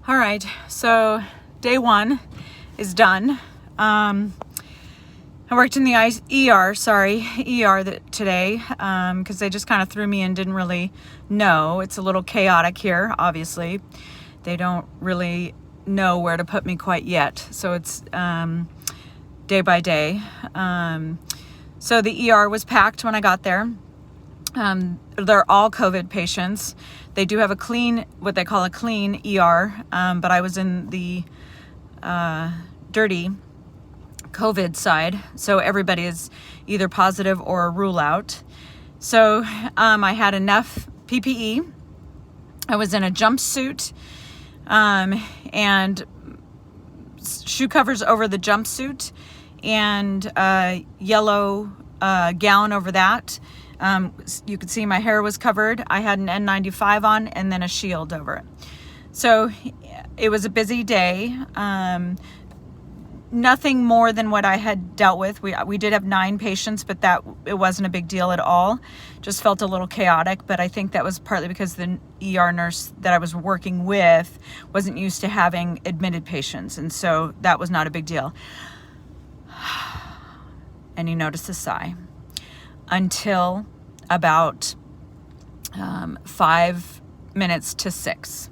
All right, so day one is done. I worked in the ER today because they just kind of threw me in, didn't really know. It's a little chaotic here, obviously. They don't really know where to put me quite yet. So it's day by day. So the ER was packed when I got there. They're all COVID patients. They do have what they call a clean ER, but I was in the dirty COVID side, so everybody is either positive or a rule out. So I had enough PPE. I was in a jumpsuit and shoe covers over the jumpsuit and a yellow gown over that. You could see my hair was covered. I had an N95 on and then a shield over it. So it was a busy day. Nothing more than what I had dealt with. We did have 9 patients, but it wasn't a big deal at all. Just felt a little chaotic, but I think that was partly because the ER nurse that I was working with wasn't used to having admitted patients, and so that was not a big deal. And you notice the sigh. Until about 5 minutes to 6,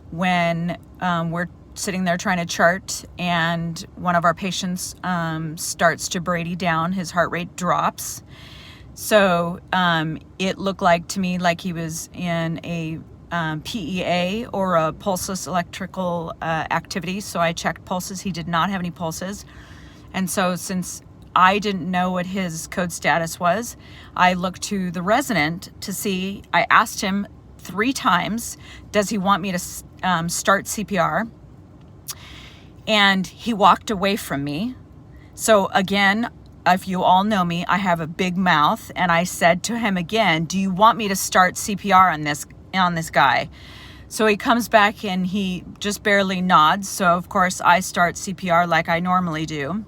when we're sitting there trying to chart, and one of our patients starts to Brady down. His heart rate drops. So it looked like to me like he was in a PEA or a pulseless electrical activity. So I checked pulses. He did not have any pulses. And so since I didn't know what his code status was, I looked to the resident to see. I asked him 3 times, does he want me to start CPR? And he walked away from me. So again, if you all know me, I have a big mouth, and I said to him again, do you want me to start CPR on this guy? So he comes back and he just barely nods. So of course I start CPR like I normally do.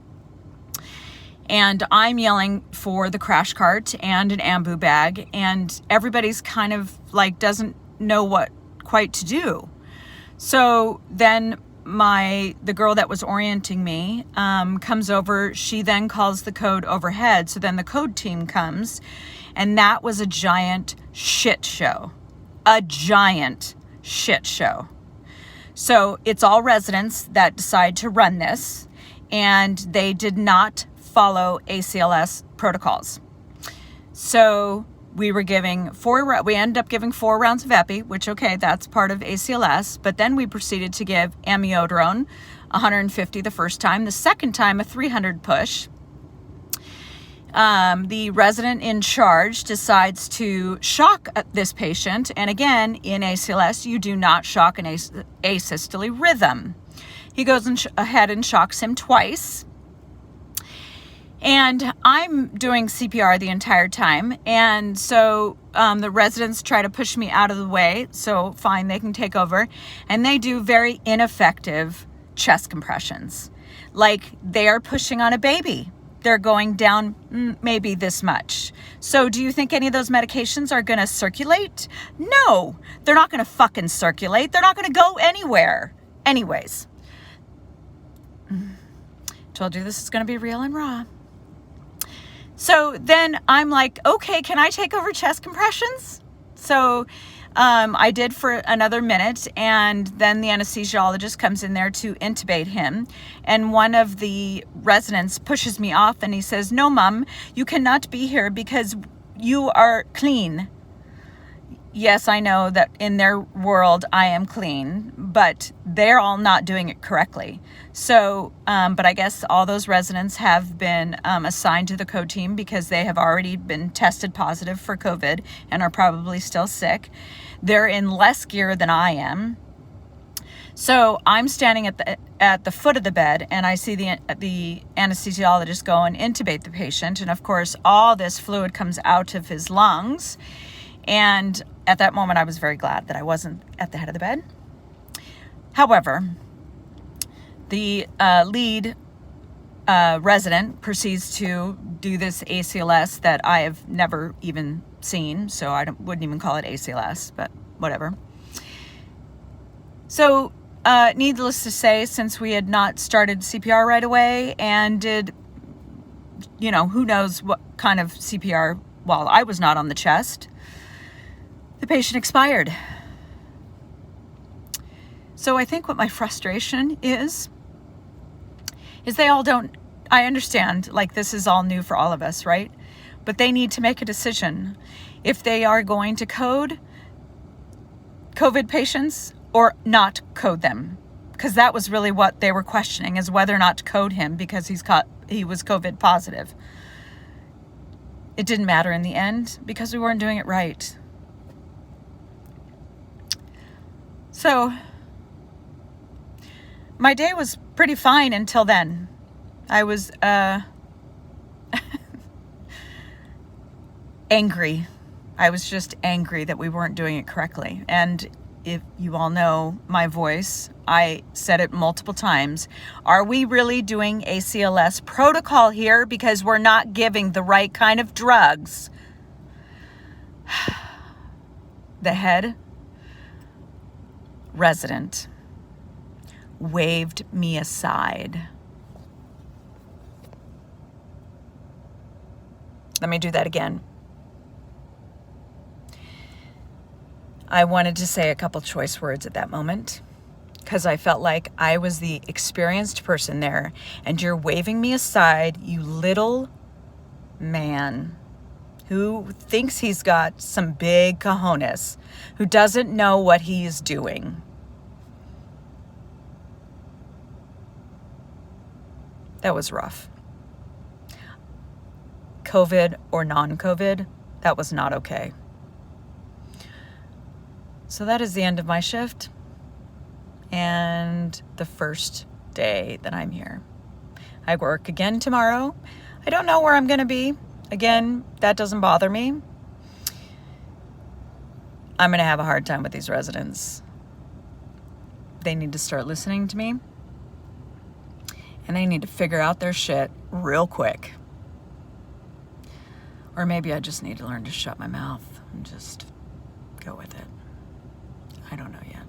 And I'm yelling for the crash cart and an ambu bag, and everybody's kind of like doesn't know what quite to do. So then the girl that was orienting me comes over. She then calls the code overhead. So then the code team comes, and that was a giant shit show. A giant shit show. So it's all residents that decide to run this, and they did not follow ACLS protocols. So we ended up giving 4 rounds of epi, which, okay, that's part of ACLS, but then we proceeded to give amiodarone, 150 the first time, the second time a 300 push. The resident in charge decides to shock this patient, and again, in ACLS, you do not shock an asystole rhythm. He goes ahead and shocks him twice. And I'm doing CPR the entire time. And so the residents try to push me out of the way. So fine, they can take over. And they do very ineffective chest compressions. Like they are pushing on a baby. They're going down maybe this much. So do you think any of those medications are going to circulate? No, they're not going to fucking circulate. They're not going to go anywhere. Anyways. Told you this is going to be real and raw. So then I'm like, okay, can I take over chest compressions? So I did for another minute, and then the anesthesiologist comes in there to intubate him. And one of the residents pushes me off, and he says, no, Mom, you cannot be here because you are clean. Yes, I know that in their world I am clean, but they're all not doing it correctly. So, but I guess all those residents have been assigned to the code team because they have already been tested positive for COVID and are probably still sick. They're in less gear than I am. So I'm standing at the foot of the bed, and I see the anesthesiologist go and intubate the patient. And of course, all this fluid comes out of his lungs. And at that moment, I was very glad that I wasn't at the head of the bed. However, the lead resident proceeds to do this ACLS that I have never even seen, so I wouldn't even call it ACLS, but whatever. So needless to say, since we had not started CPR right away and did, who knows what kind of CPR while I was not on the chest, the patient expired. So I think what my frustration is they all don't, I understand, like, this is all new for all of us, right? But they need to make a decision if they are going to code COVID patients or not code them. Because that was really what they were questioning, is whether or not to code him because he was COVID positive. It didn't matter in the end because we weren't doing it right. So my day was pretty fine until then. I was angry. I was just angry that we weren't doing it correctly. And if you all know my voice, I said it multiple times. Are we really doing ACLS protocol here because we're not giving the right kind of drugs? The head resident waved me aside. Let me do that again. I wanted to say a couple choice words at that moment because I felt like I was the experienced person there, and you're waving me aside, you little man who thinks he's got some big cojones, who doesn't know what he's doing. That was rough. COVID or non-COVID, that was not okay. So that is the end of my shift and the first day that I'm here. I work again tomorrow. I don't know where I'm going to be. Again, that doesn't bother me. I'm going to have a hard time with these residents. They need to start listening to me, and they need to figure out their shit real quick. Or maybe I just need to learn to shut my mouth and just go with it. I don't know yet.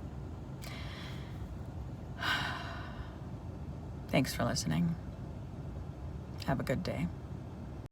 Thanks for listening. Have a good day.